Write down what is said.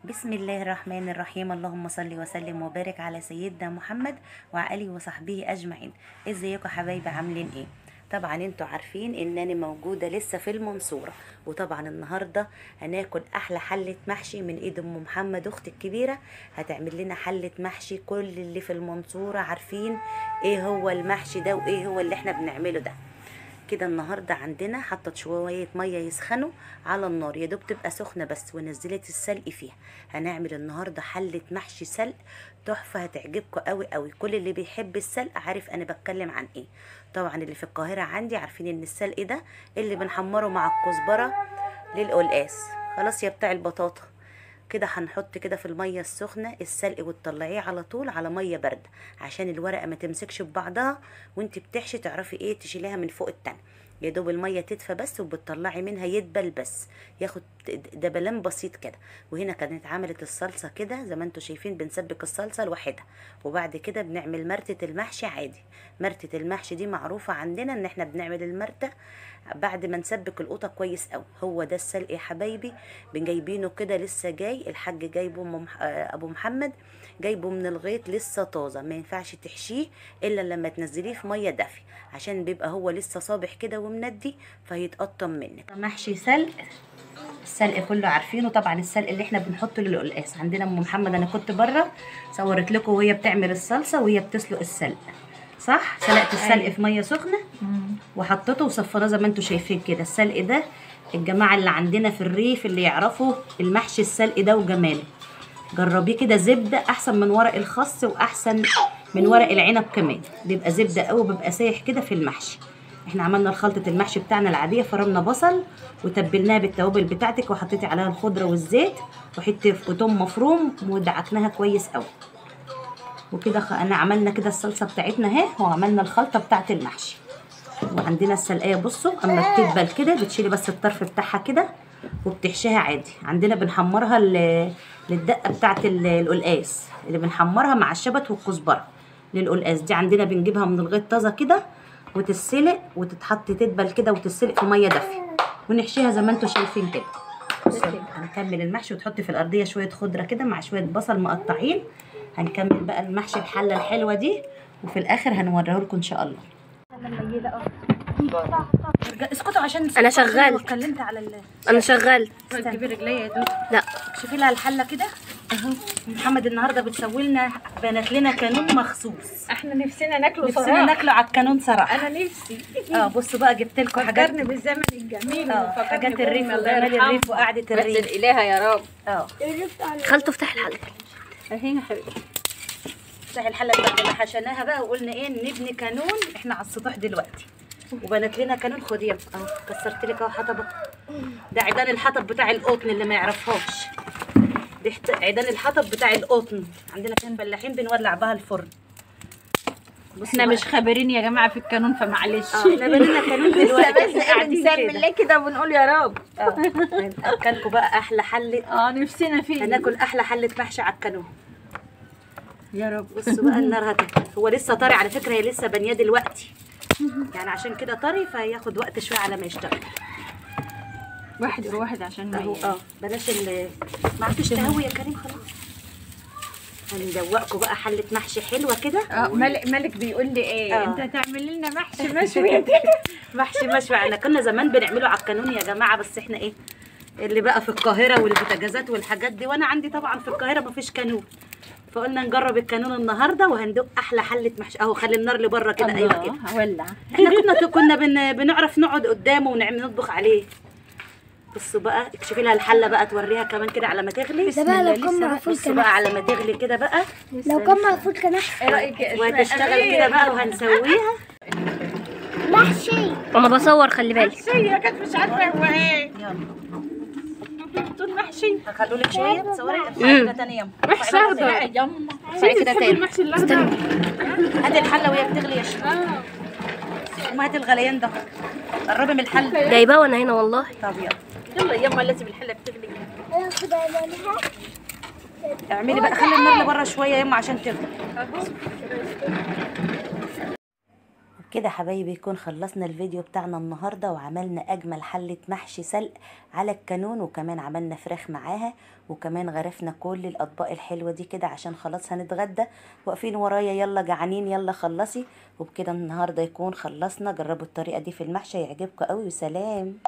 بسم الله الرحمن الرحيم. اللهم صل وسلم وبارك على سيدنا محمد وعلى اله وصحبه اجمعين. ازيكم حبايبي، عاملين ايه؟ طبعا انتوا عارفين انني موجوده لسه في المنصوره، وطبعا النهارده هناكل احلى حله محشي من ايد ام محمد اختي الكبيره. هتعمل لنا حله محشي، كل اللي في المنصوره عارفين ايه هو المحشي ده وايه هو اللي احنا بنعمله ده. كده النهارده عندنا حطت شويه ميه يسخنوا على النار، يا دوب تبقى سخنه بس، ونزلت السلق فيها. هنعمل النهارده حله محشي سلق تحفه، هتعجبكم قوي قوي. كل اللي بيحب السلق عارف انا بتكلم عن ايه. طبعا اللي في القاهره عندي عارفين ان السلق ده اللي بنحمره مع الكزبره للقلقاس. خلاص يا بتاع البطاطا، كده هنحط كده في الميه السخنه السلق وتطلعيه على طول على ميه بارده عشان الورقه ما تمسكش ببعضها، وانت بتحشي تعرفي ايه تشيليها من فوق التانية. يا دوب الميه تدفى بس، وبتطلعي منها يدبل بس، ياخد دبلان بسيط كده. وهنا كانت عملت الصلصه كده زي ما انتم شايفين، بنسبك الصلصه لوحدها، وبعد كده بنعمل مرتة المحشي عادي. مرتة المحشي دي معروفه عندنا ان احنا بنعمل المرتة بعد ما نسبك القوطه كويس قوي. هو ده السلق يا حبايبي، بنجايبينه كده لسه جاي، الحاج جايبه ابو محمد جايبه من الغيط لسه طازه، ما ينفعش تحشيه الا لما تنزليه في ميه دافيه عشان بيبقى هو لسه صابح كده ومندي فيتقطم منك. محشي سلق، السلق كله عارفينه طبعا. السلق اللي احنا بنحطه للقلقاس عندنا ام محمد، انا كنت بره صورت لكم وهي بتعمل الصلصه وهي بتسلق السلق، صح؟ سلقت السلق في ميه سخنه وحطيته وصفراه زي ما انتم شايفين كده. السلق ده الجماعه اللي عندنا في الريف اللي يعرفوا المحشي السلق ده وجماله، جربيه كده. زبده احسن من ورق الخس واحسن من ورق العنب كمان، بيبقى زبده قوي، بيبقى سايح كده في المحشي. احنا عملنا خلطه المحشي بتاعنا العاديه، فرمنا بصل وتبلناها بالتوابل بتاعتك، وحطيتي عليها الخضره والزيت وحته توم مفروم ودعكناها كويس قوي. وكده انا عملنا كده الصلصه بتاعتنا اهي، وعملنا الخلطه بتاعت المحشي. وعندنا السلقيه بصوا اما بتدبل كده بتشيلي بس الطرف بتاعها كده وبتحشيها عادي. عندنا بنحمرها للدقه بتاعت القلقاس، اللي بنحمرها مع الشبت والكزبره للقلقاس دي. عندنا بنجيبها من الغيط طازه كده وتتسلق وتتحط تدبل كده وتتسلق في ميه دافيه، ونحشيها زي ما انتم شايفين كده. هنكمل المحشي، وتحطي في الارضيه شويه خضره كده مع شويه بصل مقطعين. هنكمل بقى المحشي الحله الحلوه دي، وفي الاخر هنوريه لكم ان شاء الله. اسكتوا عشان انا شغال. اتكلمت على انا شغال. تجيبي رجليا يا دوب. لا شوفي لها الحله كده اهو. محمد النهارده بتسوي لنا، بنات لنا كانون مخصوص. احنا نفسنا ناكله صراحه، نفسنا ناكله على الكانون صراحه. انا نفسي. بصوا بقى جبت لكم حاجات، فكرني بالزمن الجميل حاجات الريف وجمال الريف وقعده الريف. بس الالهه يا رب. خالته افتح الحلقه اهي يا حبيبتي، افتحي الحله بتاعت اللي حشيناها بقى، وقلنا ايه نبني كانون احنا على السطوح دلوقتي. وبنات لنا كانون خديه اهو، كسرت لك اهو حطبه. ده عيدان الحطب بتاع القطن اللي ما يعرفهاش، دي عيدان الحطب بتاع القطن. عندنا كان فلاحين بنولع بها الفرن. احنا مش خبرين يا جماعه في القانون فمعلش. احنا بنينا كانون دلوقتي بس قاعدين بنسمي كده وبنقول يا رب. هناكلكم بقى احلى حله. نفسنا فيه. هناكل احلى حله محشي على الكانون يا رب. بصوا بقى النار هو لسه طري على فكره، هي لسه بانيه دلوقتي يعني، عشان كده طري فهياخد وقت شويه على ما يشتغل. واحد بواحد عشان اهو. بلاش ما عندوش تهوي يا كريم خلاص. هندوقكم بقى حله محشي حلوه كده. ملك بيقول لي ايه انت تعمل لنا محشي مشوي. محشي مشوي احنا كنا زمان بنعمله على الكانون يا جماعه، بس احنا ايه اللي بقى في القاهره والبوتاجازات والحاجات دي، وانا عندي طبعا في القاهره مفيش كانون، فقلنا نجرب الكانون النهارده وهندوق احلى حله محشي اهو. خلي النار لبره كده. ايوه كده هولع. احنا كنا بنعرف نقعد قدامه ونعمل نطبخ عليه. بصوا بقى اكشفي لها الحله بقى، توريها كمان كده على ما تغلي. ده بقى لو كان مقفول بصوا بقى على ما تغلي كده بقى، لو كان مقفول كان احسن. ايه رايك يا وهتشتغل كده بقى وهنسويها محشي. انا بصور، خلي بالك. محشي يا كانت مش عارفه هو ايه. يلا بتقول محشي. هخلوا لك شويه تصوري حاجه ثانيه. محشي اخضر يما. صحي كده تاني. المحشي الاخضر. هاتي الحله وهي بتغلي يا شيخ. وما هاتي الغليان ده، قربي من الحله. جايباه وانا هنا والله. طب يلا يما لازم الحله بتغلي. اعملي بقى، خلي النار لبره شويه يما عشان تغلي. كده حبايبي يكون خلصنا الفيديو بتاعنا النهاردة، وعملنا اجمل حلة محشي سلق على الكانون، وكمان عملنا فراخ معاها، وكمان غرفنا كل الاطباق الحلوة دي كده عشان خلاص هنتغدى. واقفين ورايا يلا جعانين يلا خلصي. وبكده النهاردة يكون خلصنا. جربوا الطريقة دي في المحشي يعجبكم قوي، وسلام.